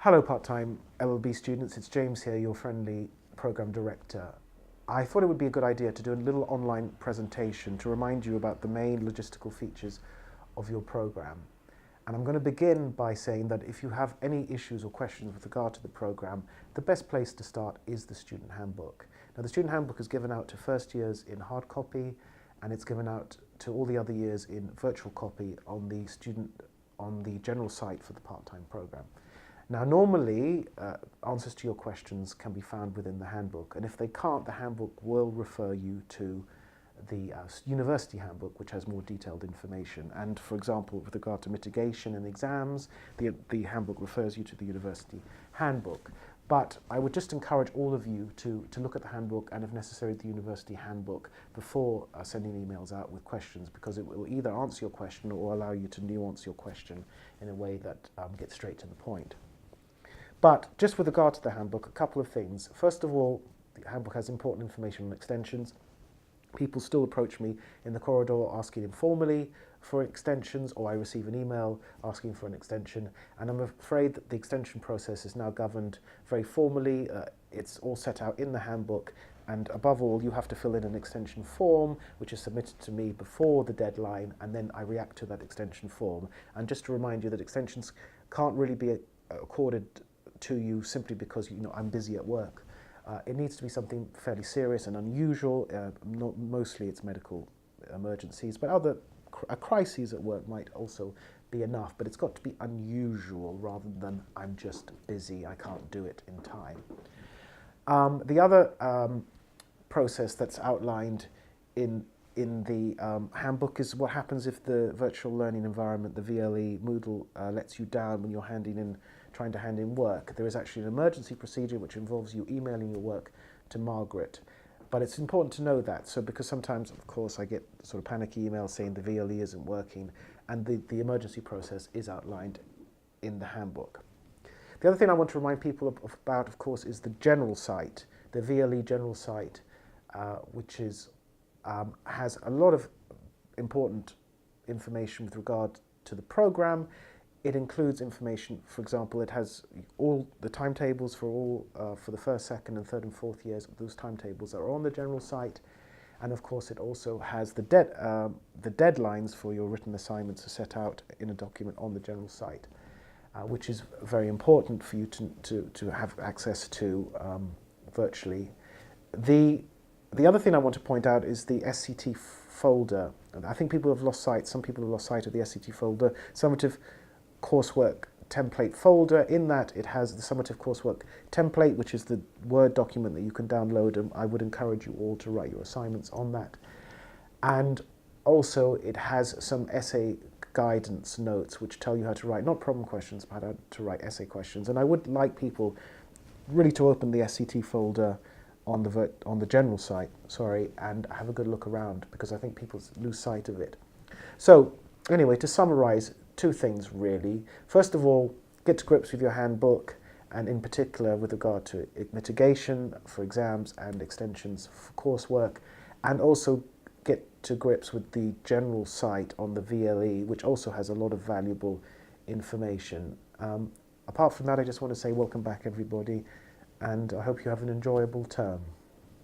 Hello part-time LLB students, it's James here, your friendly program director. I thought it would be a good idea to do a little online presentation to remind you about the main logistical features of your program. And I'm going to begin by saying that if you have any issues or questions with regard to the program, the best place to start is the student handbook. Now the student handbook is given out to first years in hard copy, and it's given out to all the other years in virtual copy on the general site for the part-time program. Now normally answers to your questions can be found within the handbook, and if they can't, the handbook will refer you to the university handbook, which has more detailed information. And for example, with regard to mitigation and exams, the handbook refers you to the university handbook. But I would just encourage all of you to look at the handbook and, if necessary, the university handbook before sending emails out with questions, because it will either answer your question or allow you to nuance your question in a way that gets straight to the point. But just with regard to the handbook, a couple of things. First of all, the handbook has important information on extensions. People still approach me in the corridor asking informally for extensions, or I receive an email asking for an extension, and I'm afraid that the extension process is now governed very formally. It's all set out in the handbook, and above all, you have to fill in an extension form which is submitted to me before the deadline, and then I react to that extension form. And just to remind you that extensions can't really be accorded to you simply because I'm busy at work. It needs to be something fairly serious and unusual. Mostly it's medical emergencies, but other crises at work might also be enough, but it's got to be unusual rather than I'm just busy, I can't do it in time. The other process that's outlined in the handbook is what happens if the virtual learning environment, the VLE, Moodle, lets you down when you're trying to hand in work. There is actually an emergency procedure which involves you emailing your work to Margaret. But it's important to know that, because sometimes, of course, I get sort of panicky emails saying the VLE isn't working, and the emergency process is outlined in the handbook. The other thing I want to remind people about, of course, is the general site, the VLE general site, which has a lot of important information with regard to the program. It includes information, for example, it has all the timetables for the first, second, and third and fourth years. Those timetables are on the general site, and of course it also has the deadlines for your written assignments are set out in a document on the general site, which is very important for you to have access to virtually. The other thing I want to point out is the SCT folder. I think people have lost sight. Some people have lost sight of the SCT folder. Summative coursework template folder. In that, it has the summative coursework template, which is the Word document that you can download, and I would encourage you all to write your assignments on that. And also it has some essay guidance notes which tell you how to write, not problem questions, but how to write essay questions. And I would like people really to open the SCT folder on the general site, and have a good look around, because I think people lose sight of it. So anyway, to summarize, two things really. First of all, get to grips with your handbook, and in particular with regard to mitigation for exams and extensions for coursework, and also get to grips with the general site on the VLE, which also has a lot of valuable information. Apart from that, I just want to say welcome back everybody, and I hope you have an enjoyable term.